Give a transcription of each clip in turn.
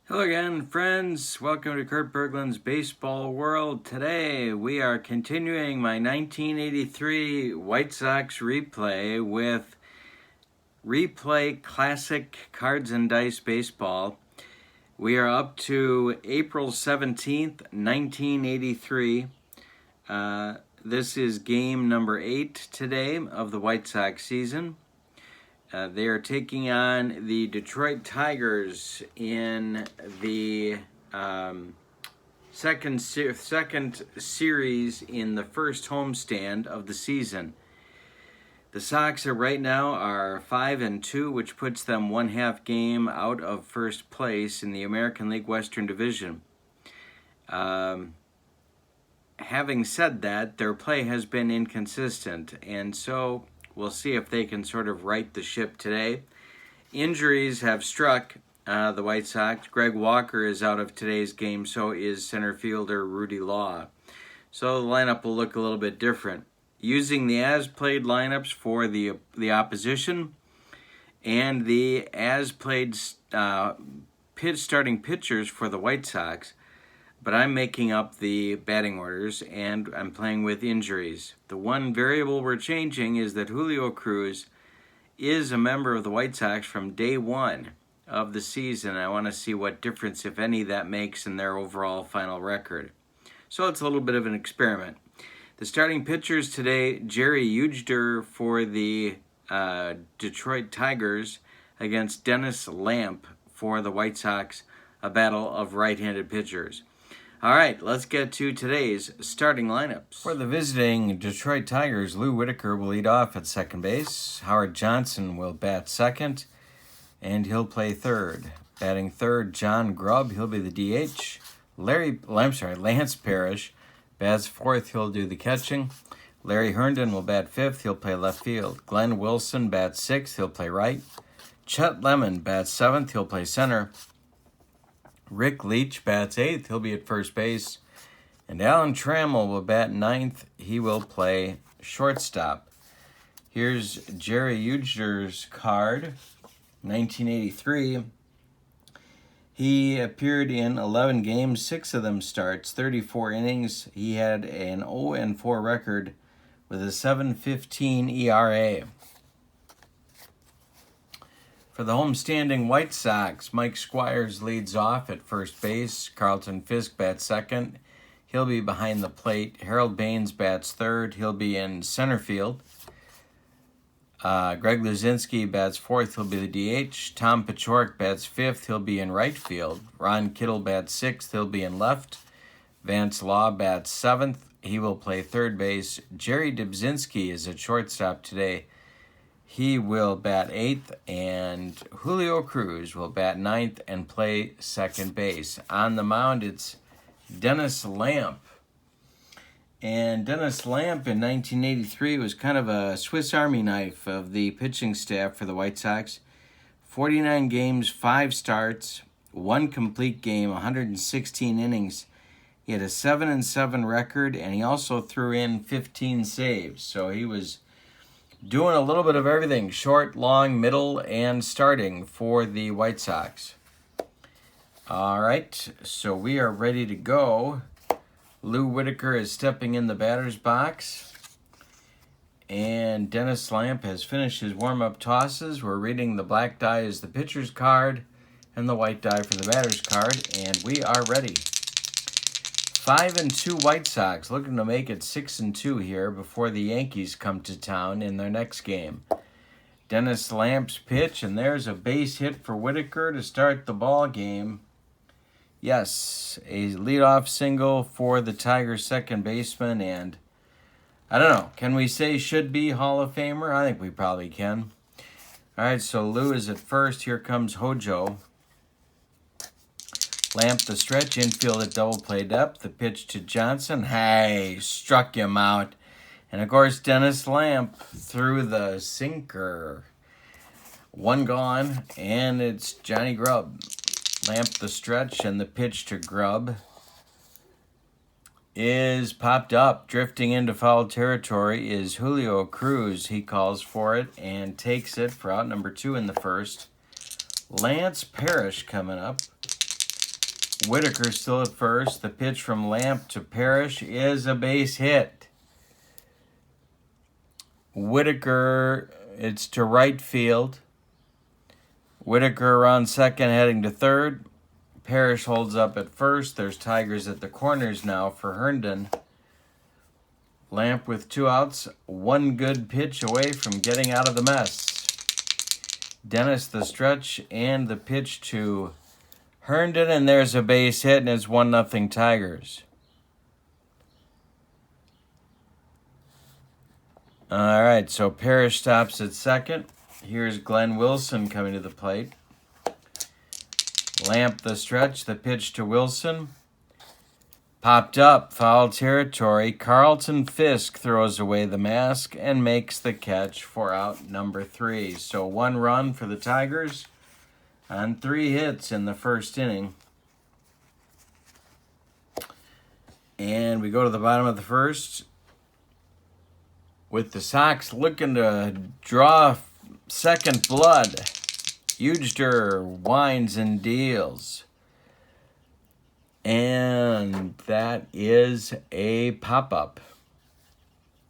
Hello again, friends. Welcome to Kurt Berglund's Baseball World. Today we are continuing my 1983 White Sox replay with Replay Classic Cards and Dice Baseball. We are up to April 17th, 1983. This is game number 8 today of the White Sox season. They are taking on the Detroit Tigers in the second series in the first homestand of the season. The Sox right now are 5-2, which puts them 1/2 game out of first place in the American League Western Division. Having said that, their play has been inconsistent, and so we'll see if they can sort of right the ship today. Injuries have struck the White Sox. Greg Walker is out of today's game, so is center fielder Rudy Law. So the lineup will look a little bit different. Using the as-played lineups for the opposition and the as-played starting pitchers for the White Sox, but I'm making up the batting orders, and I'm playing with injuries. The one variable we're changing is that Julio Cruz is a member of the White Sox from day one of the season. I want to see what difference, if any, that makes in their overall final record. So it's a little bit of an experiment. The starting pitchers today, Jerry Ujdur for the Detroit Tigers against Dennis Lamp for the White Sox, a battle of right-handed pitchers. All right, let's get to today's starting lineups. For the visiting Detroit Tigers, Lou Whitaker will lead off at second base. Howard Johnson will bat second, and he'll play third. Batting third, John Grubb, he'll be the DH. Lance Parrish bats fourth, he'll do the catching. Larry Herndon will bat fifth, he'll play left field. Glenn Wilson bats sixth, he'll play right. Chet Lemon bats seventh, he'll play center. Rick Leach bats eighth, he'll be at first base. And Alan Trammell will bat ninth, he will play shortstop. Here's Jerry Ujder's card, 1983. He appeared in 11 games, 6 of them starts, 34 innings. He had an 0-4 record with a 7.15 ERA. For the homestanding White Sox, Mike Squires leads off at first base. Carlton Fisk bats second. He'll be behind the plate. Harold Baines bats third. He'll be in center field. Greg Luzinski bats fourth. He'll be the DH. Tom Paciorek bats fifth. He'll be in right field. Ron Kittle bats sixth. He'll be in left. Vance Law bats seventh. He will play third base. Jerry Dubzinski is at shortstop today. He will bat eighth, and Julio Cruz will bat ninth and play second base. On the mound, it's Dennis Lamp. And Dennis Lamp in 1983 was kind of a Swiss Army knife of the pitching staff for the White Sox. 49 games, 5 starts, 1 complete game, 116 innings. He had a 7-7 record, and he also threw in 15 saves. So he was doing a little bit of everything, short, long, middle, and starting for the White Sox. All right, so we are ready to go. Lou Whitaker is stepping in the batter's box, and Dennis Lamp has finished his warm-up tosses. We're reading the black die as the pitcher's card and the white die for the batter's card, and we are ready. 5-2 White Sox, looking to make it 6-2 here before the Yankees come to town in their next game. Dennis Lamp's pitch, and there's a base hit for Whitaker to start the ball game. Yes, a leadoff single for the Tigers' second baseman, and I don't know, can we say should be Hall of Famer? I think we probably can. All right, so Lou is at first. Here comes Hojo. Lamp the stretch, infield at double play depth. The pitch to Johnson. Hey, struck him out. And, of course, Dennis Lamp threw the sinker. One gone, and it's Johnny Grubb. Lamp the stretch, and the pitch to Grubb is popped up. Drifting into foul territory is Julio Cruz. He calls for it and takes it for out number 2 in the first. Lance Parrish coming up. Whitaker still at first. The pitch from Lamp to Parrish is a base hit. Whitaker, it's to right field. Whitaker around second, heading to third. Parrish holds up at first. There's Tigers at the corners now for Herndon. Lamp with 2 outs, 1 good pitch away from getting out of the mess. Dennis the stretch and the pitch to Herndon, and there's a base hit, and it's 1-0 Tigers. All right, so Parrish stops at second. Here's Glenn Wilson coming to the plate. Lamp the stretch, the pitch to Wilson. Popped up, foul territory. Carlton Fisk throws away the mask and makes the catch for out number 3. So 1 run for the Tigers on 3 hits in the first inning. And we go to the bottom of the first with the Sox looking to draw second blood. Ujdur winds and deals. And that is a pop-up.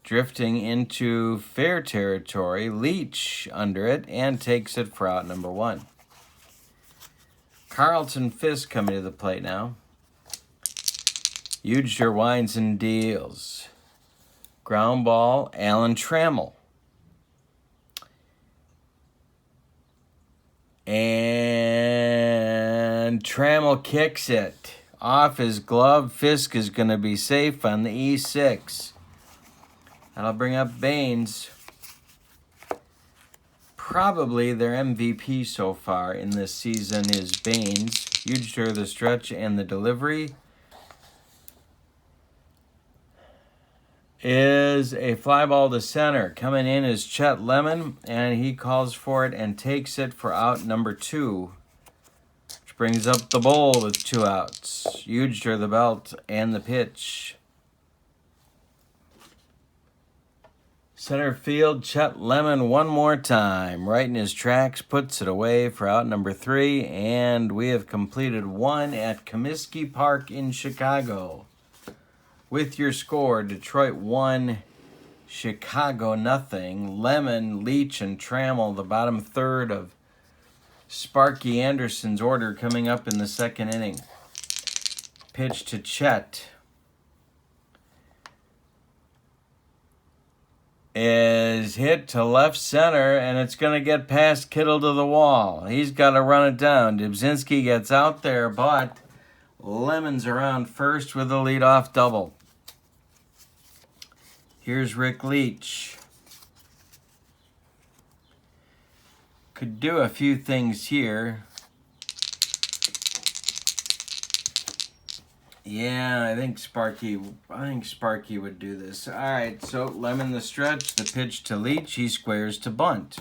Drifting into fair territory, Leach under it and takes it for out number 1. Carlton Fisk coming to the plate now. Ujdur winds and deals. Ground ball, Alan Trammell. And Trammell kicks it off his glove. Fisk is going to be safe on the E6. That'll bring up Baines. Probably their MVP so far in this season is Baines. Ujdur the stretch and the delivery is a fly ball to center. Coming in is Chet Lemon, and he calls for it and takes it for out number 2. Which brings up the bowl with 2 outs. Ujdur the belt and the pitch. Center field, Chet Lemon one more time. Right in his tracks, puts it away for out number 3. And we have completed 1 at Comiskey Park in Chicago. With your score, Detroit 1, Chicago nothing. Lemon, Leach, and Trammell, the bottom third of Sparky Anderson's order coming up in the second inning. Pitch to Chet is hit to left center, and it's going to get past Kittle to the wall. He's got to run it down. Dubzinski gets out there, but Lemon's around first with a leadoff double. Here's Rick Leach. Could do a few things here. Yeah, I think Sparky would do this. All right, so Lemon the stretch, the pitch to Leach. He squares to bunt.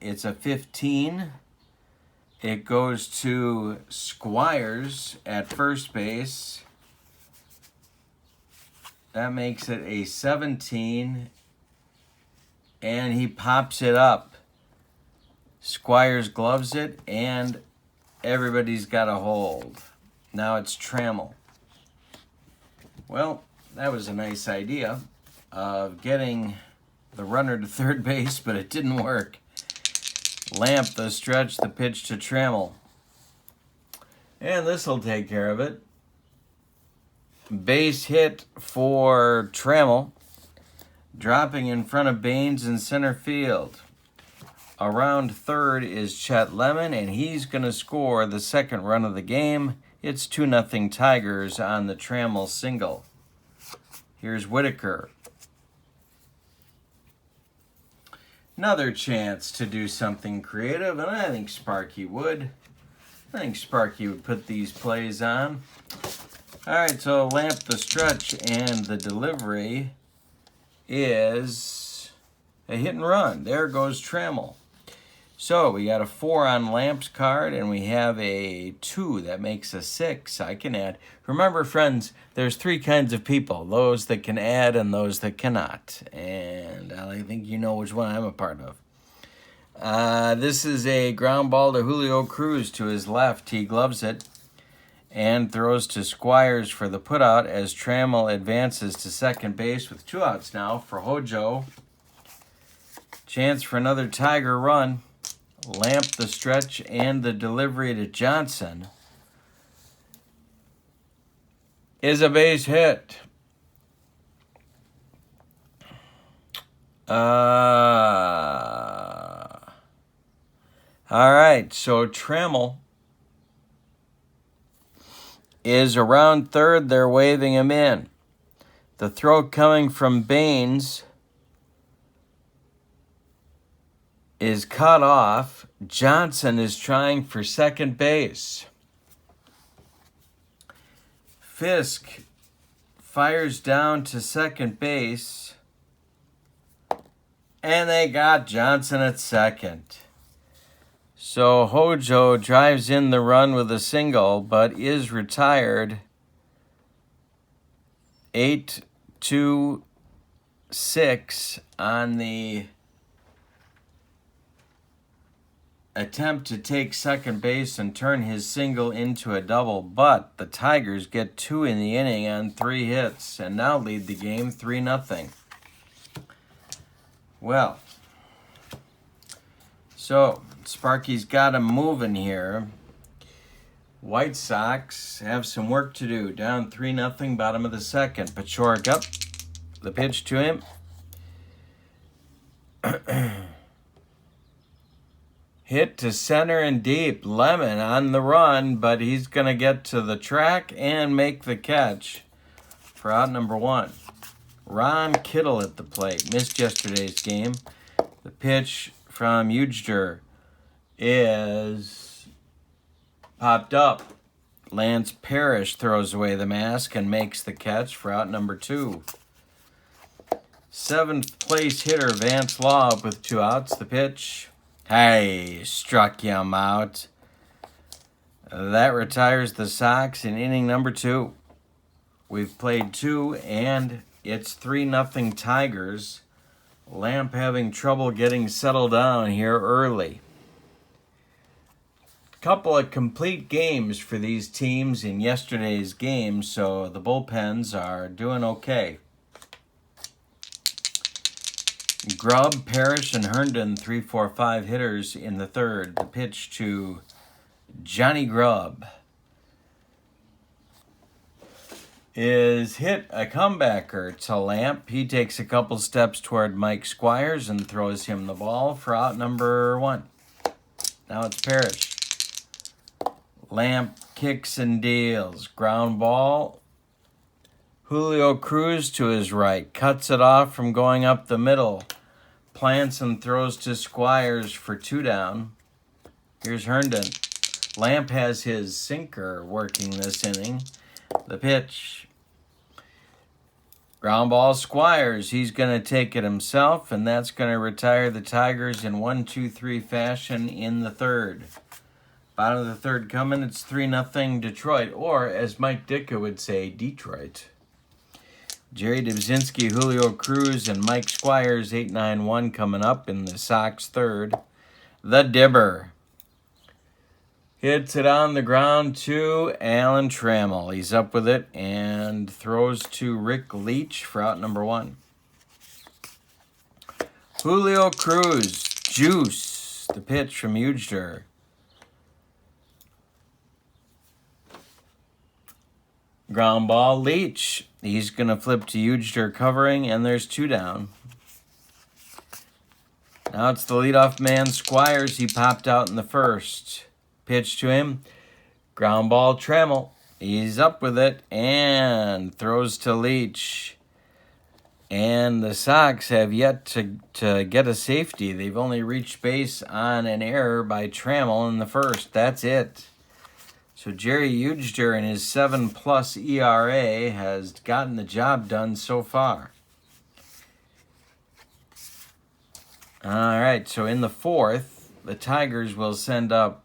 It's a 15. It goes to Squires at first base. That makes it a 17. And he pops it up. Squires gloves it, and everybody's got a hold. Now it's Trammell. Well, that was a nice idea of getting the runner to third base, but it didn't work. Lamp the stretch, the pitch to Trammell. And this will take care of it. Base hit for Trammell. Dropping in front of Baines in center field. Around third is Chet Lemon, and he's going to score the second run of the game. It's 2-0 Tigers on the Trammell single. Here's Whitaker. Another chance to do something creative, and I think Sparky would. I think Sparky would put these plays on. All right, so Lamp the stretch and the delivery is a hit and run. There goes Trammell. So we got a 4 on Lamp's card, and we have a 2. That makes a 6. I can add. Remember, friends, there's 3 kinds of people. Those that can add and those that cannot. And I think you know which one I'm a part of. This is a ground ball to Julio Cruz to his left. He gloves it and throws to Squires for the putout as Trammell advances to second base with 2 outs now for Hojo. Chance for another Tiger run. Lamp the stretch and the delivery to Johnson is a base hit. All right, so Trammell is around third. They're waving him in. The throw coming from Baines is cut off. Johnson is trying for second base. Fisk fires down to second base. And they got Johnson at second. So Hojo drives in the run with a single, but is retired. 8-2-6 on the attempt to take second base and turn his single into a double. But the Tigers get 2 in the inning on 3 hits and now lead the game 3-0. Well, so Sparky's got him moving here. White Sox have some work to do. Down 3-0, bottom of the second. Paciorek up. The pitch to him. Hit to center and deep. Lemon on the run, but he's going to get to the track and make the catch for out number 1. Ron Kittle at the plate. Missed yesterday's game. The pitch from Ujdur is popped up. Lance Parrish throws away the mask and makes the catch for out number 2. 7th place hitter Vance Law up with 2 outs. The pitch. Hey, struck him out. That retires the Sox in inning number 2. We've played 2 and it's 3-0 Tigers. Lamp having trouble getting settled down here early. Couple of complete games for these teams in yesterday's game, so the bullpens are doing okay. Grubb, Parrish, and Herndon, 3-4-5 hitters in the third. The pitch to Johnny Grubb is hit a comebacker to Lamp. He takes a couple steps toward Mike Squires and throws him the ball for out number 1. Now it's Parrish. Lamp kicks and deals. Ground ball. Julio Cruz to his right. Cuts it off from going up the middle. Plants and throws to Squires for 2 down. Here's Herndon. Lamp has his sinker working this inning. The pitch. Ground ball Squires. He's going to take it himself, and that's going to retire the Tigers in 1-2-3 fashion in the third. Bottom of the third coming. It's 3-0 Detroit, or as Mike Ditka would say, Detroit. Jerry Dubzinski, Julio Cruz, and Mike Squires, 8-9-1 coming up in the Sox third. The Dibber hits it on the ground to Alan Trammell. He's up with it and throws to Rick Leach for out number 1. Julio Cruz, juice. The pitch from Ujdur. Ground ball, Leach. He's going to flip to Ujdur covering, and there's 2 down. Now it's the leadoff man, Squires. He popped out in the first. Pitch to him. Ground ball, Trammell. He's up with it and throws to Leach. And the Sox have yet to get a safety. They've only reached base on an error by Trammell in the first. That's it. So Jerry Ujdur in his 7+ ERA has gotten the job done so far. All right, so in the fourth, the Tigers will send up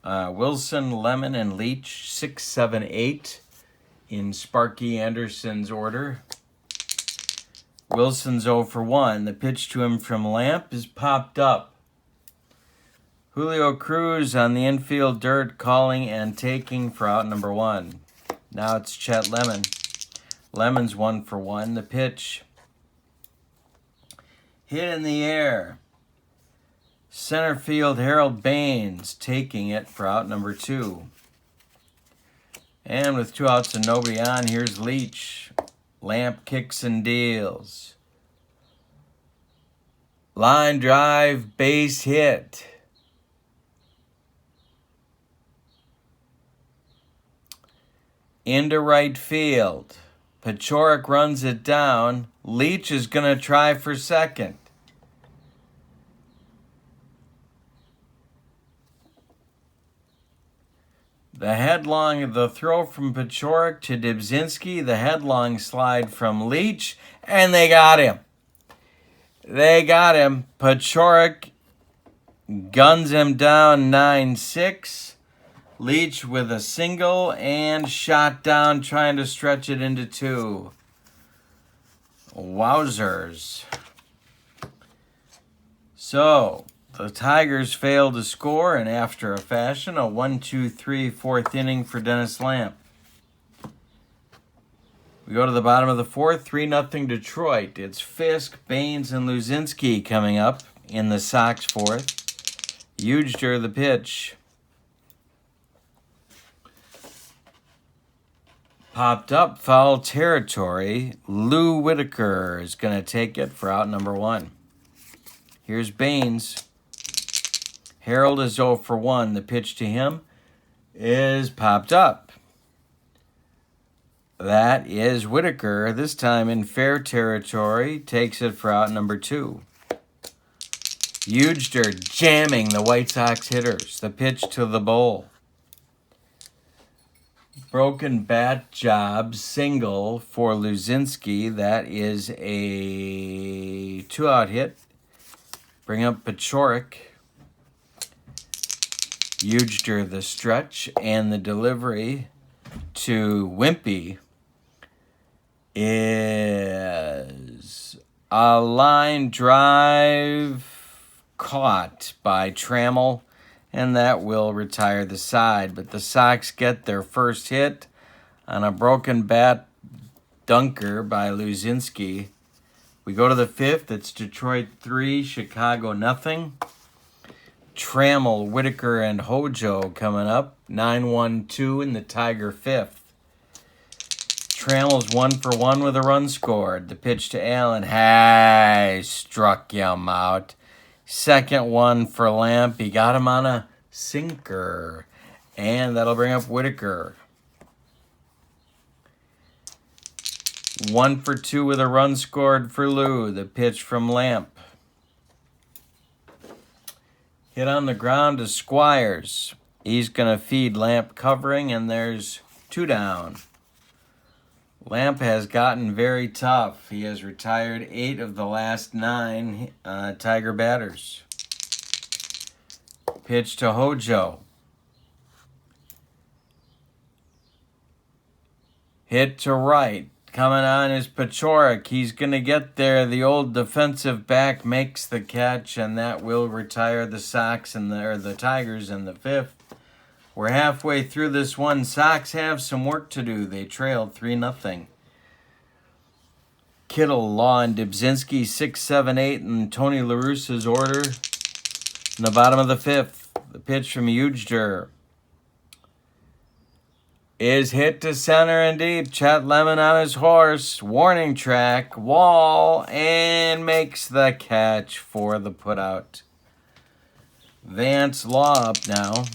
Wilson, Lemon, and Leach, 6, 7, 8 in Sparky Anderson's order. Wilson's 0 for 1. The pitch to him from Lamp is popped up. Julio Cruz on the infield dirt, calling and taking for out number 1. Now it's Chet Lemon. Lemon's 1 for 1. The pitch. Hit in the air. Center field, Harold Baines taking it for out number 2. And with 2 outs and nobody on, here's Leach. Lamp kicks and deals. Line drive, base hit. Into right field. Pachorik runs it down. Leach is going to try for second. The headlong, the throw from Pachorik to Dybzinski. The headlong slide from Leach. And they got him. They got him. Pachorik guns him down 9-6. Leach with a single and shot down, trying to stretch it into 2. Wowzers. So, the Tigers failed to score, and after a fashion, a 1-2-3 4th inning for Dennis Lamp. We go to the bottom of the 4th, 3-0 Detroit. It's Fisk, Baines, and Luzinski coming up in the Sox 4th. Ujdur the pitch. Popped up, foul territory. Lou Whitaker is going to take it for out number 1. Here's Baines. Harold is 0 for 1. The pitch to him is popped up. That is Whitaker, this time in fair territory, takes it for out number 2. Ujdur jamming the White Sox hitters. The pitch to the bowl. Broken bat job, single for Luzinski. That is a 2-out hit. Bring up Pachorik. Ujdur the stretch, and the delivery to Wimpy is a line drive caught by Trammell, and that will retire the side. But the Sox get their first hit on a broken bat dunker by Luzinski. We go to the 5th. It's Detroit 3, Chicago nothing. Trammell, Whitaker, and Hojo coming up. 9-1-2 in the Tiger 5th. Trammell's 1 for 1 with a run scored. The pitch to Allen. Hey, struck him out. Second one for Lamp. He got him on a sinker. And that'll bring up Whitaker. 1 for 2 with a run scored for Lou. The pitch from Lamp. Hit on the ground to Squires. He's going to feed Lamp covering, and there's 2 down. Lamp has gotten very tough. He has retired 8 of the last 9 Tiger batters. Pitch to Hojo. Hit to right. Coming on is Pachorik. He's going to get there. The old defensive back makes the catch, and that will retire the Sox and the Tigers in the 5th. We're halfway through this one. Sox have some work to do. They trailed 3-0. Kittle, Law, and Dybzinski 6, 7, 8 in Tony La Russa's order. In the bottom of the 5th, the pitch from Ujdur is hit to center and deep. Chet Lemon on his horse. Warning track. Wall. And makes the catch for the putout. Vance Law up now.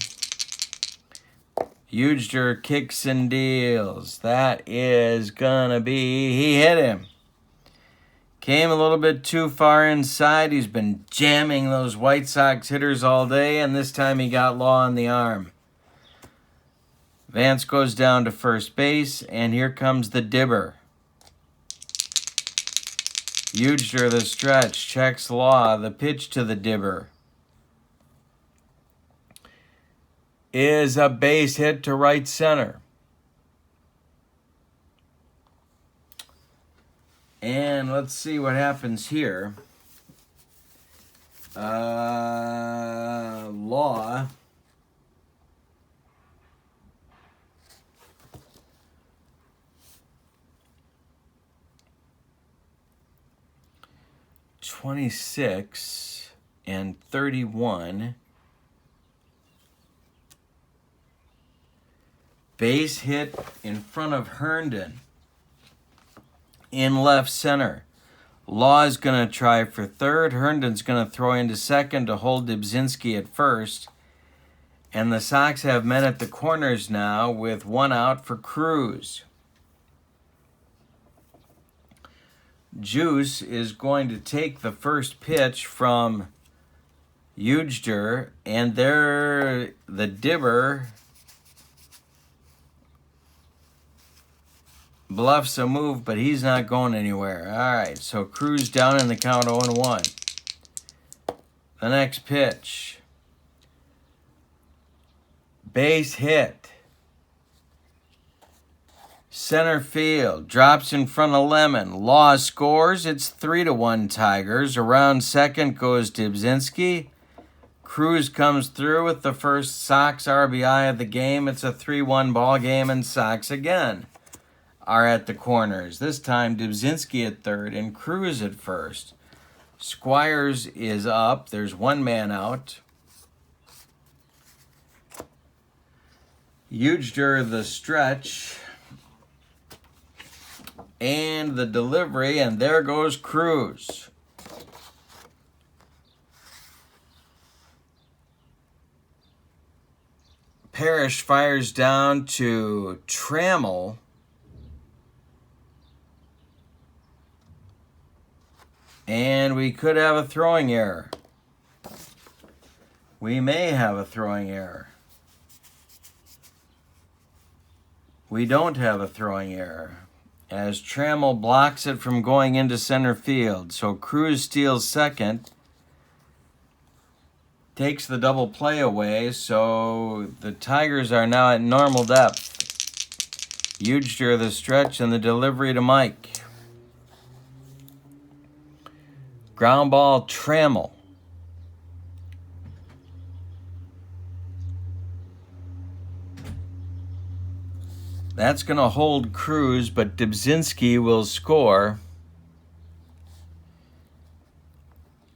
Ujdur kicks and deals. That is gonna be... He hit him. Came a little bit too far inside. He's been jamming those White Sox hitters all day, and this time he got Law on the arm. Vance goes down to first base, and here comes the dibber. Ujdur the stretch, checks Law, the pitch to the dibber is a base hit to right center. And let's see what happens here. Law 26 and 31. Base hit in front of Herndon in left center. Law is going to try for third. Herndon's going to throw into second to hold Dubzinski at first. And the Sox have men at the corners now with one out for Cruz. Juice is going to take the first pitch from Ujdur, and there the dibber bluffs a move, but he's not going anywhere. All right, so Cruz down in the count 0-1. The next pitch. Base hit. Center field. Drops in front of Lemon. Law scores. It's 3-1 Tigers. Around second goes Dubzinski. Cruz comes through with the first Sox RBI of the game. It's a 3-1 ball game, and Sox again are at the corners. This time Dubzinski at third and Cruz at first. Squires is up. There's one man out. Ujdur the stretch. And the delivery, and there goes Cruz. Parrish fires down to Trammell. And we could have a throwing error. We may have a throwing error. We don't have a throwing error, as Trammell blocks it from going into center field. So Cruz steals second, takes the double play away, so the Tigers are now at normal depth. Ujdur the stretch and the delivery to Mike. Ground ball, Trammell. That's going to hold Cruz, but Dubzinski will score.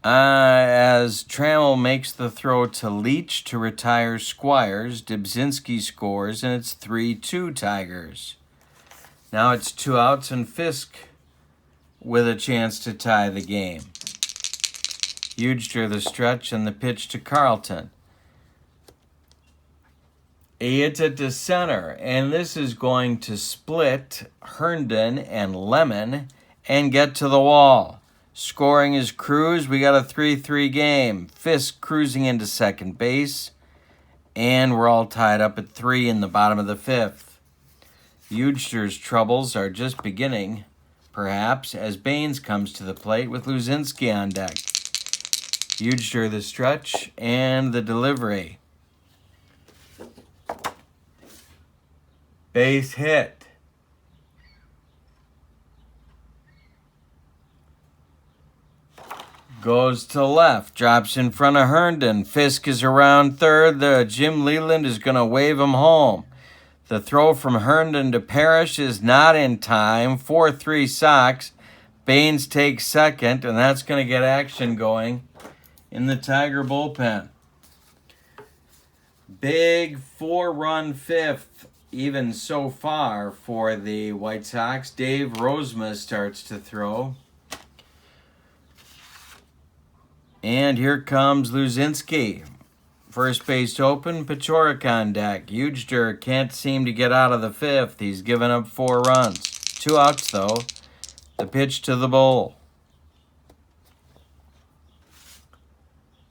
As Trammell makes the throw to Leach to retire Squires, Dubzinski scores, and it's 3-2 Tigers. Now it's 2 outs and Fisk with a chance to tie the game. Ujdur the stretch and the pitch to Carlton. He hits it to center, and this is going to split Herndon and Lemon and get to the wall. Scoring is Cruz. We got a 3-3 game. Fisk cruising into second base, and we're all tied up at 3 in the bottom of the 5th. Ujdur's troubles are just beginning, perhaps, as Baines comes to the plate with Luzinski on deck. Ujdur the stretch and the delivery. Base hit. Goes to left. Drops in front of Herndon. Fisk is around third. Jim Leland is going to wave him home. The throw from Herndon to Parrish is not in time. 4-3 Sox. Baines takes second, and that's going to get action going in the Tiger bullpen. Big 4-run 5th, even so far, for the White Sox. Dave Rozema starts to throw. And here comes Luzinski. First base open, Paciorek on deck. Ujdur can't seem to get out of the 5th. He's given up 4 runs. 2 outs, though. The pitch to the Bull.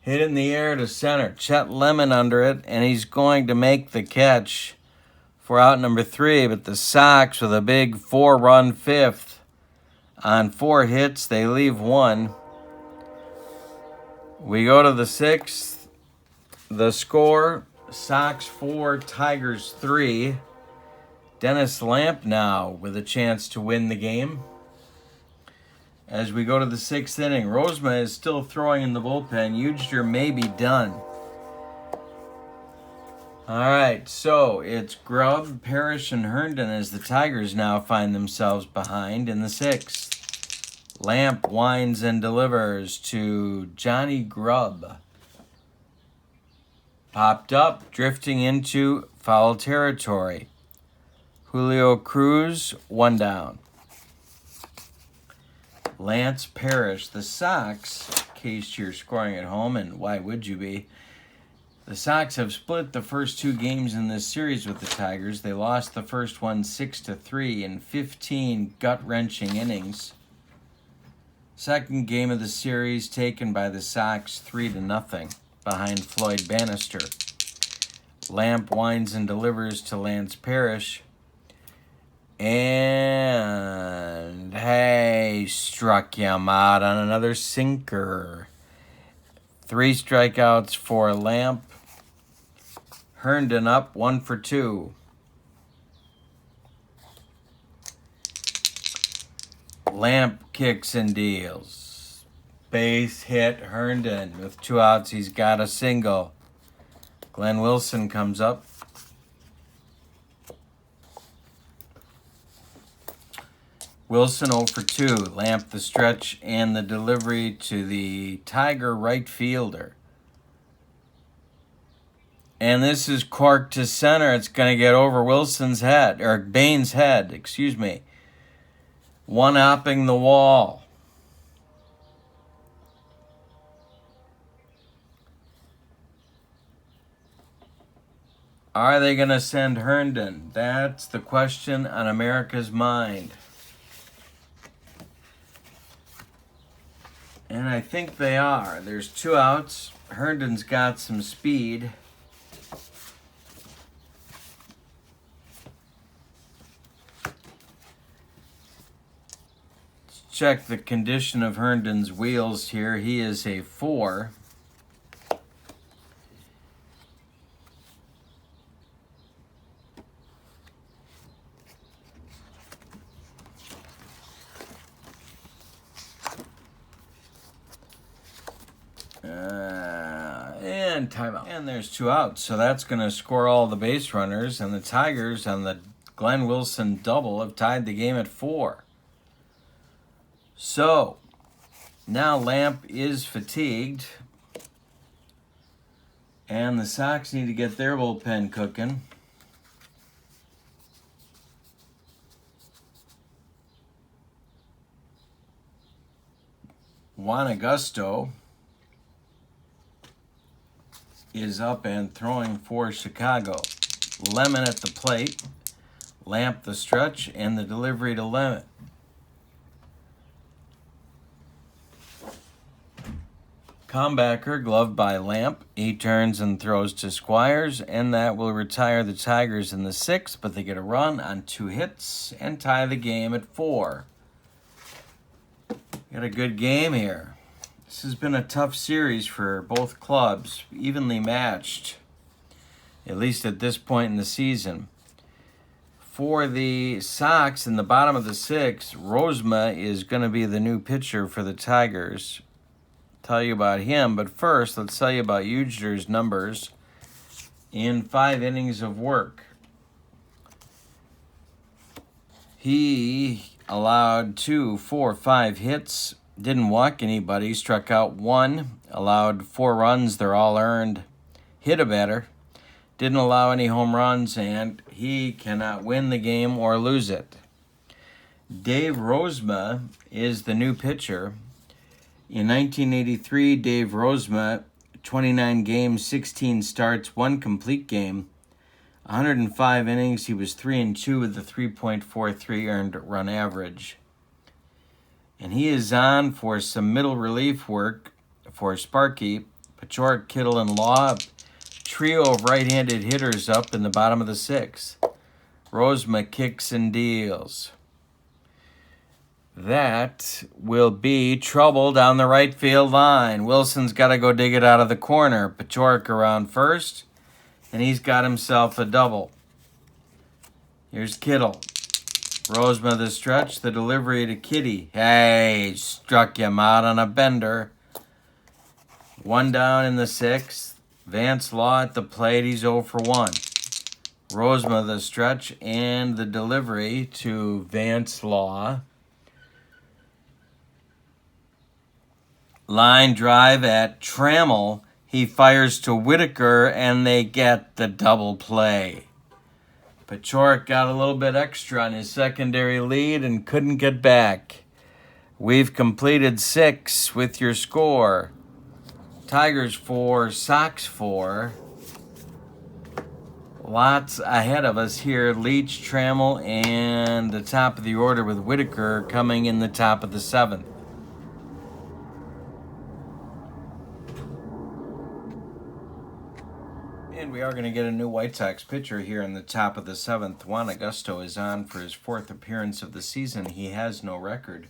Hit in the air to center. Chet Lemon under it, and he's going to make the catch for out number 3. But the Sox with a big 4-run 5th. On 4 hits, they leave 1. We go to the 6th. The score, Sox 4, Tigers 3. Dennis Lamp now with a chance to win the game. As we go to the 6th inning, Rozema is still throwing in the bullpen. Ujdur may be done. All right, so it's Grubb, Parrish, and Herndon as the Tigers now find themselves behind in the 6th. Lamp winds and delivers to Johnny Grubb. Popped up, drifting into foul territory. Julio Cruz, 1 down. Lance Parrish. The Sox, in case you're scoring at home, and why would you be? The Sox have split the first 2 games in this series with the Tigers. They lost the first one 6-3 in 15 gut-wrenching innings. Second game of the series taken by the Sox 3-0 behind Floyd Bannister. Lamp winds and delivers to Lance Parrish. And hey, struck him out on another sinker. 3 strikeouts for Lamp. Herndon up 1 for 2. Lamp kicks and deals. Base hit Herndon. With 2 outs, he's got a single. Glenn Wilson comes up. Wilson 0 for 2. Lamp the stretch and the delivery to the Tiger right fielder. And this is corked to center. It's going to get over Wilson's head, or Bain's head, excuse me. One-upping the wall. Are they going to send Herndon? That's the question on America's mind. And I think they are. There's 2 outs. Herndon's got some speed. Let's check the condition of Herndon's wheels here. He is a 4. And timeout. And there's 2 outs, so that's going to score all the base runners. And the Tigers on the Glenn Wilson double have tied the game at 4. So now Lamp is fatigued, and the Sox need to get their bullpen cooking. Juan Augusto is up and throwing for Chicago. Lemon at the plate. Lamp the stretch and the delivery to Lemon. Comebacker gloved by Lamp. He turns and throws to Squires, and that will retire the Tigers in the 6th, but they get a run on 2 hits and tie the game at 4. Got a good game here. This has been a tough series for both clubs, evenly matched, at least at this point in the season. For the Sox in the bottom of the 6th, Rosma is going to be the new pitcher for the Tigers. Tell you about him, but first let's tell you about Ujdur's numbers in 5 innings of work. He allowed 2, 4, 5 hits. Didn't walk anybody, struck out 1, allowed 4 runs, they're all earned, hit a batter, didn't allow any home runs, and he cannot win the game or lose it. Dave Rosma is the new pitcher. In 1983, Dave Rosma, 29 games, 16 starts, 1 complete game, 105 innings, he was 3-2 with a 3.43 earned run average. And he is on for some middle relief work for Sparky, Pachorik, Kittle, and Law. Trio of right-handed hitters up in the bottom of the 6th. Rosma kicks and deals. That will be trouble down the right field line. Wilson's got to go dig it out of the corner. Pachorik around first, and he's got himself a double. Here's Kittle. Rosma the stretch, the delivery to Kitty. Hey, struck him out on a bender. 1 down in the 6th. Vance Law at the plate, he's 0 for 1. Rosma the stretch and the delivery to Vance Law. Line drive at Trammell. He fires to Whitaker, and they get the double play. Pachorik got a little bit extra on his secondary lead and couldn't get back. We've completed 6 with your score. Tigers 4, Sox 4. Lots ahead of us here. Leach, Trammell, and the top of the order with Whitaker coming in the top of the 7th. And we are going to get a new White Sox pitcher here in the top of the 7th. Juan Augusto is on for his 4th appearance of the season. He has no record.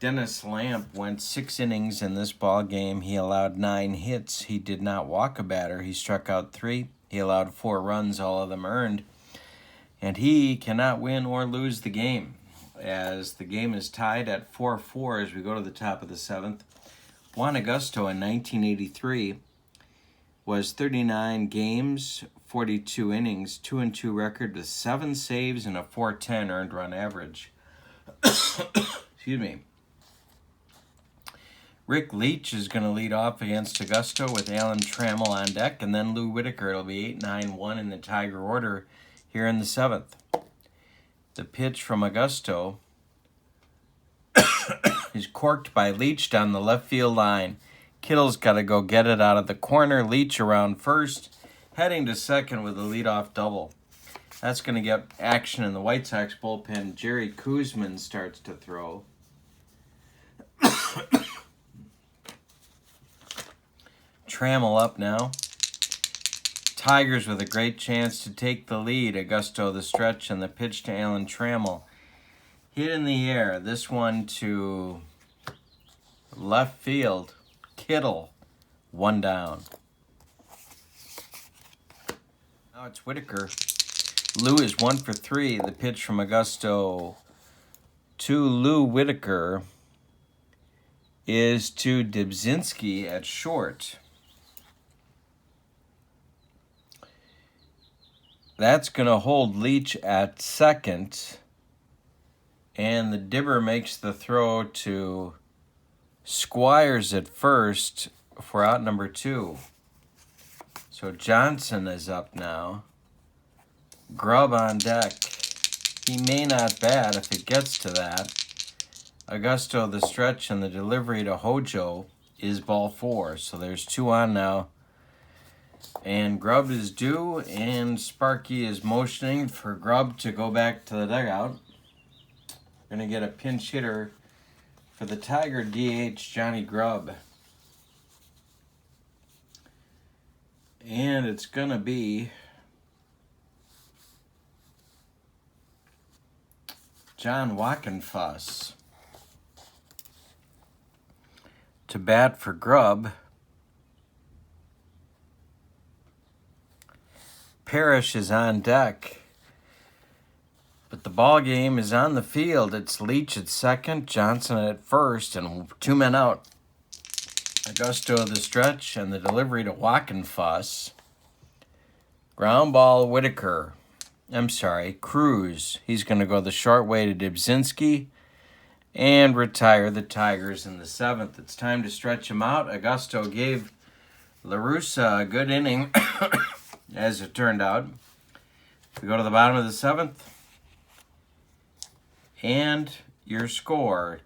Dennis Lamp went 6 innings in this ball game. He allowed 9 hits. He did not walk a batter. He struck out 3. He allowed 4 runs, all of them earned. And he cannot win or lose the game, as the game is tied at 4-4 as we go to the top of the 7th. Juan Augusto in 1983 was 39 games, 42 innings, 2-2 record with 7 saves and a .410 earned run average. Excuse me. Rick Leach is going to lead off against Augusto with Alan Trammell on deck, and then Lou Whitaker. It'll be 8-9-1 in the Tiger order here in the 7th. The pitch from Augusto is corked by Leach down the left field line. Kittle's got to go get it out of the corner. Leach around first, heading to second with a leadoff double. That's going to get action in the White Sox bullpen. Jerry Koosman starts to throw. Trammell up now. Tigers with a great chance to take the lead. Augusto the stretch and the pitch to Alan Trammell. Hit in the air. This one to left field. Kittle, 1 down. Now it's Whitaker. Lou is 1 for 3. The pitch from Augusto to Lou Whitaker is to Dybzinski at short. That's going to hold Leach at second. And the Dibber makes the throw to Squires at first for out number 2. So Johnson is up now. Grubb on deck. He may not bat if it gets to that. Augusto the stretch and the delivery to Hojo is ball 4. So there's 2 on now. And Grubb is due, and Sparky is motioning for Grubb to go back to the dugout. We're going to get a pinch hitter for the Tiger DH, Johnny Grubb. And it's going to be John Wackenfuss to bat for Grubb. Parrish is on deck, but the ball game is on the field. It's Leach at second, Johnson at first, and 2 men out. Augusto the stretch and the delivery to Wackenfuss. Ground ball Whitaker. Cruz. He's going to go the short way to Dybzinski and retire the Tigers in the 7th. It's time to stretch him out. Augusto gave La Russa a good inning. As it turned out. We go to the bottom of the 7th. And your score.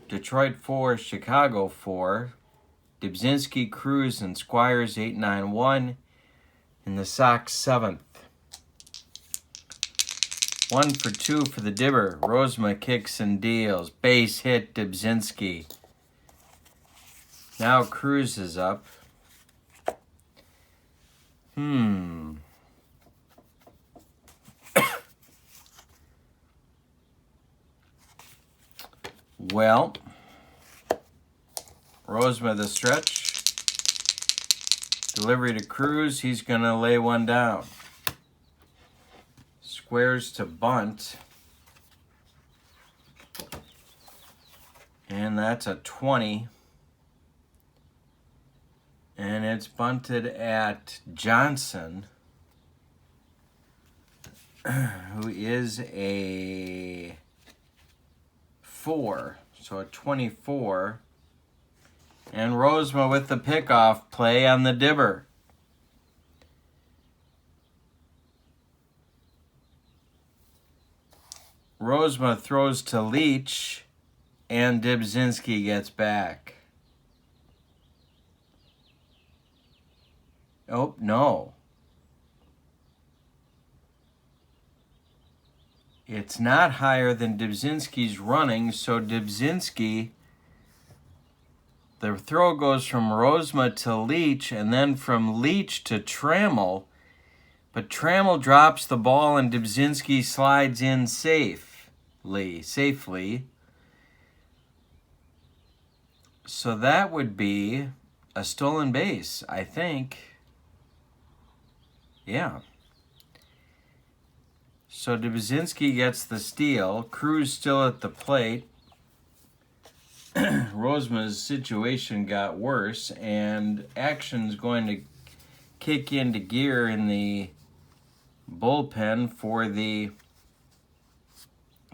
Detroit 4, Chicago 4. Dybzinski, Cruz, and Squires 8-9-1 in the Sox 7th. 1 for 2 for the Dibber. Rosma kicks and deals. Base hit Dybzinski. Now Cruz is up. Well, Rosma the stretch. Delivery to Cruz. He's going to lay 1 down. Squares to bunt. And that's a 20. And it's bunted at Johnson, who is a 4. So a 24. And Rosema with the pickoff play on the dibber. Rosema throws to Leach, and Dybzinski gets back. Oh, no. It's not higher than Dybzinski's running, so Dybzinski, the throw goes from Rosema to Leach, and then from Leach to Trammell, but Trammell drops the ball and Dybzinski slides in safely. So that would be a stolen base, I think. Yeah. So Dybzinski gets the steal. Cruz still at the plate. Rosema's situation got worse, and action's going to kick into gear in the bullpen for the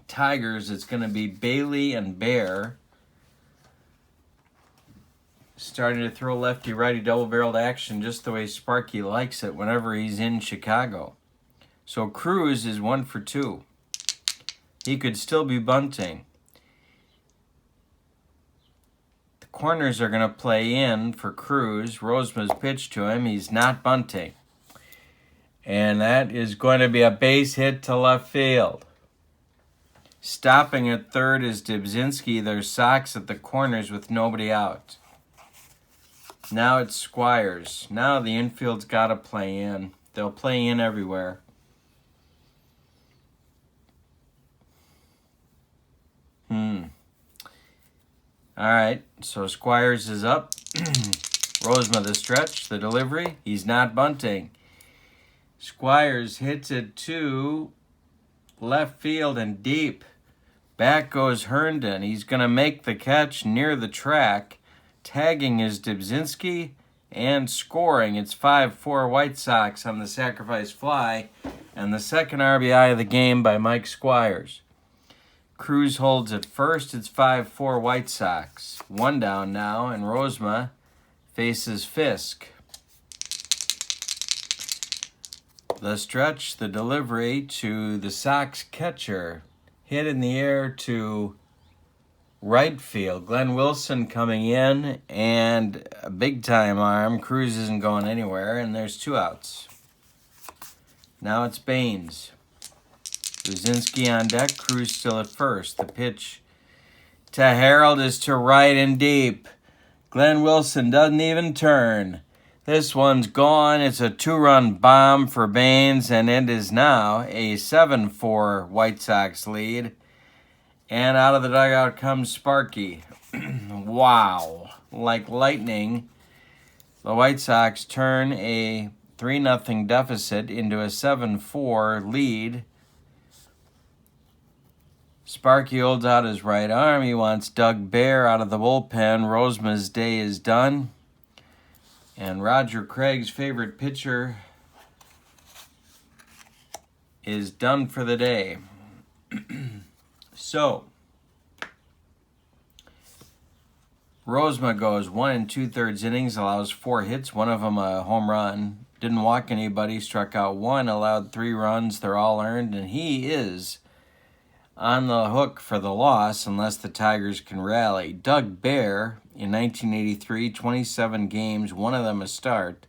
Tigers. It's going to be Bailey and Bear starting to throw lefty-righty double-barreled action just the way Sparky likes it whenever he's in Chicago. So Cruz is 1 for 2. He could still be bunting. The corners are going to play in for Cruz. Rosema's pitch to him. He's not bunting. And that is going to be a base hit to left field. Stopping at third is Dybzinski. There's Sox at the corners with nobody out. Now it's Squires. Now the infield's got to play in. They'll play in everywhere. All right, so Squires is up. Rosema the stretch, the delivery. He's not bunting. Squires hits it to left field and deep. Back goes Herndon. He's going to make the catch near the track. Tagging is Dybzinski and scoring. It's 5-4 White Sox on the sacrifice fly and the second RBI of the game by Mike Squires. Cruz holds at first. It's 5-4 White Sox. 1 down now, and Rosema faces Fisk. The stretch, the delivery to the Sox catcher. Hit in the air to right field. Glenn Wilson coming in, and a big-time arm. Cruz isn't going anywhere, and there's 2 outs. Now it's Baines. Luzinski on deck, Cruz still at first. The pitch to Harold is to right and deep. Glenn Wilson doesn't even turn. This one's gone. It's a 2-run bomb for Baines, and it is now a 7-4 White Sox lead. And out of the dugout comes Sparky. Wow. Like lightning, the White Sox turn a 3-0 deficit into a 7-4 lead. Sparky holds out his right arm. He wants Doug Bear out of the bullpen. Rosema's day is done. And Roger Craig's favorite pitcher is done for the day. So, Rosema goes 1 2/3 innings, allows 4 hits, one of them a home run. Didn't walk anybody, struck out 1, allowed 3 runs. They're all earned, and he is on the hook for the loss unless the Tigers can rally. Doug Bear, in 1983, 27 games, one of them a start.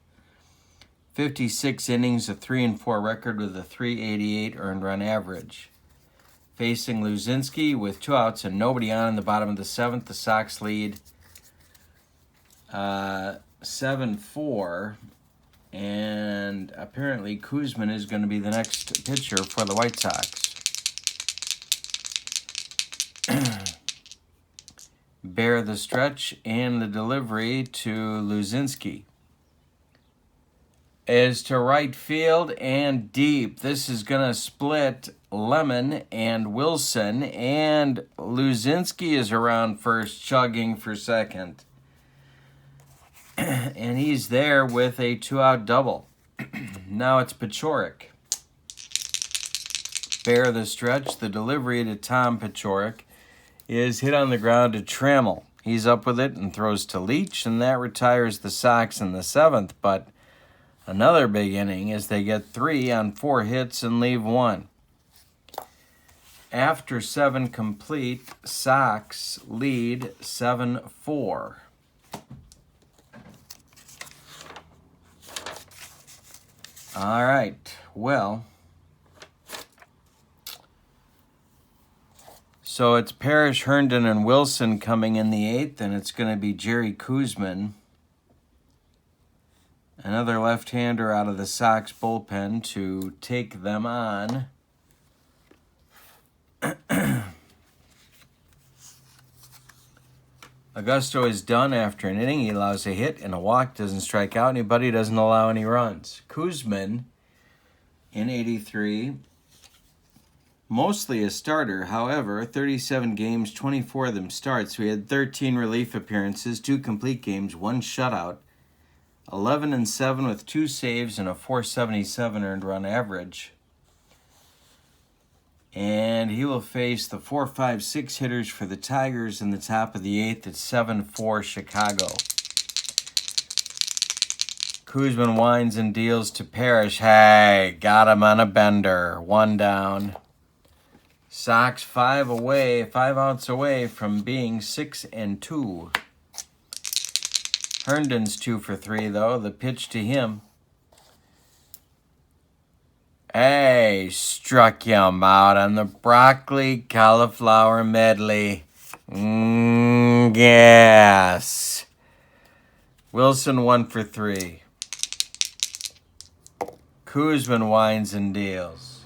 56 innings, a 3-4 record with a 388 earned run average. Facing Luzinski with 2 outs and nobody on in the bottom of the 7th, the Sox lead 7-4. And apparently Kuzman is going to be the next pitcher for the White Sox. Bear the stretch and the delivery to Luzinski. Is to right field and deep. This is going to split Lemon and Wilson, and Luzinski is around first, chugging for second. And he's there with a 2-out double. Now it's Paciorek. Bear the stretch. The delivery to Tom Paciorek is hit on the ground to Trammell. He's up with it and throws to Leach, and that retires the Sox in the 7th. But another big inning as they get 3 on 4 hits and leave 1. After 7 complete, Sox lead 7-4. All right, well, so it's Parrish, Herndon, and Wilson coming in the 8th, and it's going to be Jerry Koosman, another left-hander out of the Sox bullpen, to take them on. Augusto is done after an inning. He allows a hit and a walk, doesn't strike out anybody, doesn't allow any runs. Koosman, in 83, mostly a starter. However, 37 games, 24 of them starts. We had 13 relief appearances, 2 complete games, 1 shutout, 11-7 with 2 saves and a .477 earned run average. And he will face the 4, 5, 6 hitters for the Tigers in the top of the 8th at 7-4 Chicago. Koosman winds and deals to Parrish. Hey, got him on a bender. 1 down. Sox 5 outs away from being 6-2. Herndon's 2 for 3 though. The pitch to him. Hey, struck him out on the broccoli cauliflower medley. Yes. Wilson 1 for 3. Koosman winds and deals.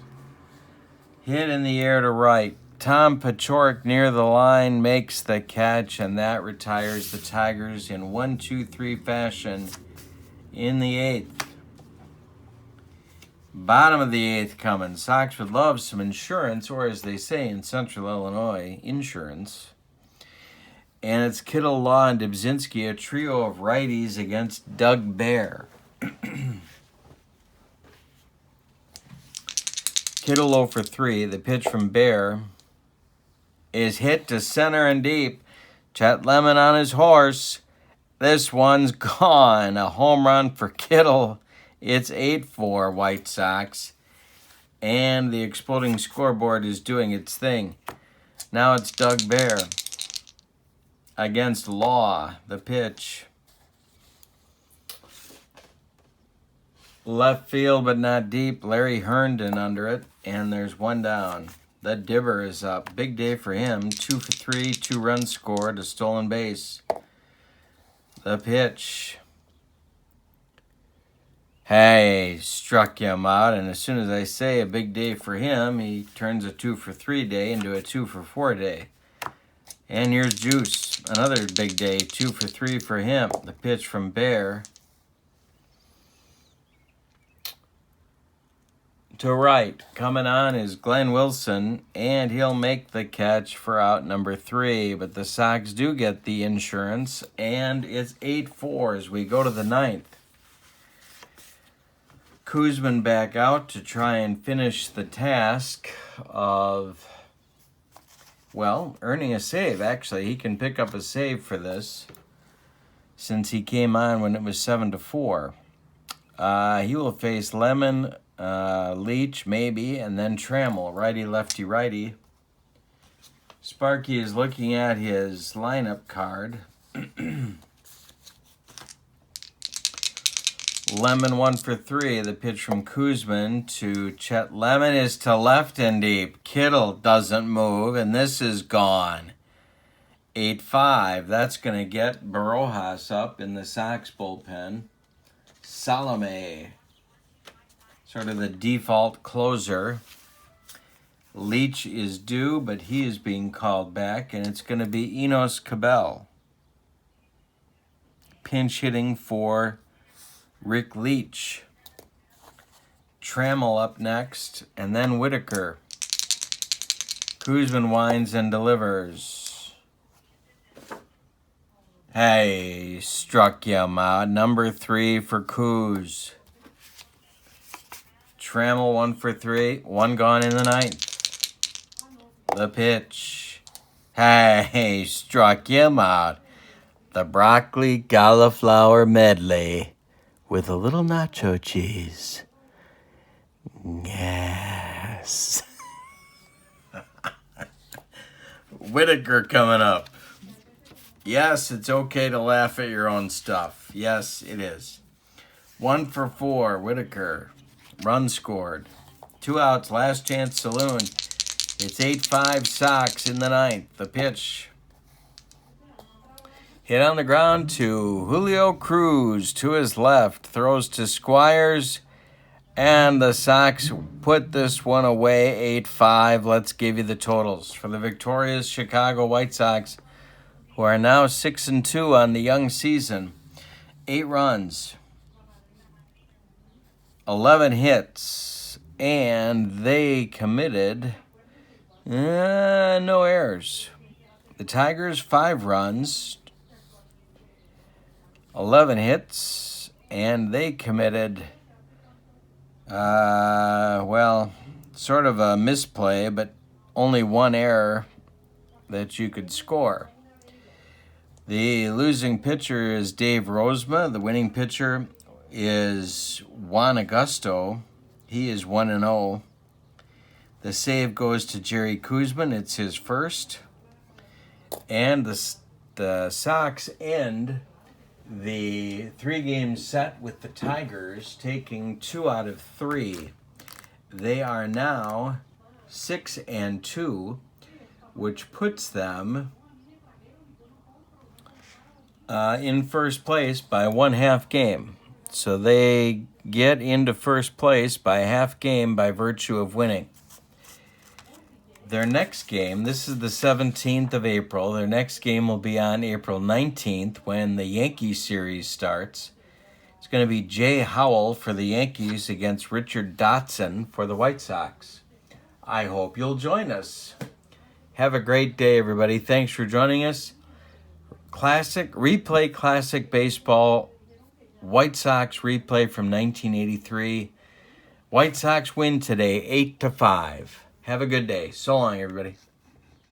Hit in the air to right. Tom Paciorek near the line makes the catch, and that retires the Tigers in 1-2-3 fashion in the 8th. Bottom of the 8th coming. Sox would love some insurance, or as they say in Central Illinois, insurance. And it's Kittle, Law, and Dubzinski, a trio of righties against Doug Bear. Kittle 0 for 3. The pitch from Bear is hit to center and deep. Chet Lemon on his horse. This one's gone. A home run for Kittle. It's 8-4 White Sox, and the exploding scoreboard is doing its thing. Now it's Doug Bear against Law. The pitch. Left field, but not deep. Larry Herndon under it, and there's 1 down. The Dibber is up. Big day for him. 2 for 3, 2 runs scored, a stolen base. The pitch. Hey, struck him out, and as soon as I say a big day for him, he turns a 2 for 3 day into a 2 for 4 day. And here's Juice, another big day, 2 for 3 for him. The pitch from Bear. To right, coming on is Glenn Wilson, and he'll make the catch for out number 3. But the Sox do get the insurance, and it's 8-4 as we go to the 9th. Koosman back out to try and finish the task of, well, earning a save. Actually, he can pick up a save for this since he came on when it was 7-4. He will face Lemon, Leach, maybe, and then Trammell, righty, lefty, righty. Sparky is looking at his lineup card. Lemon 1 for 3. The pitch from Koosman to Chet Lemon is to left and deep. Kittle doesn't move, and this is gone. 8-5. That's going to get Barojas up in the Sox bullpen. Salome, sort of the default closer. Leach is due, but he is being called back, and it's going to be Enos Cabell. Pinch hitting for Rick Leach. Trammell up next, and then Whitaker. Koosman winds and delivers. Hey, struck him out. Number 3 for Coos. Trammell 1 for 3. 1 gone in the 9th. The pitch. Hey, struck him out. the broccoli cauliflower medley with a little nacho cheese. Yes. Whitaker coming up. Yes, it's okay to laugh at your own stuff. Yes, it is. 1 for 4, Whitaker. Run scored. 2 outs, last chance saloon. It's 8-5 Sox in the 9th. The pitch. Hit on the ground to Julio Cruz to his left. Throws to Squires. And the Sox put this one away, 8-5. Let's give you the totals for the victorious Chicago White Sox, who are now 6-2 on the young season. 8 runs, 11 hits, and they committed no errors. The Tigers, 5 runs, 11 hits, and they committed sort of a misplay, but only 1 error that you could score. The losing pitcher is Dave Rozema. The winning pitcher is Juan Augusto. He is 1-0. The save goes to Jerry Koosman. It's his first. And the Sox end the 3-game set with the Tigers, taking 2 out of 3. They are now 6-2, which puts them in first place by 1/2 game. So they get into first place by half game by virtue of winning. Their next game, this is the 17th of April. Their next game will be on April 19th when the Yankees series starts. It's going to be Jay Howell for the Yankees against Richard Dotson for the White Sox. I hope you'll join us. Have a great day, everybody. Thanks for joining us. Replay Classic Baseball, White Sox replay from 1983. White Sox win today, 8-5. Have a good day. So long, everybody.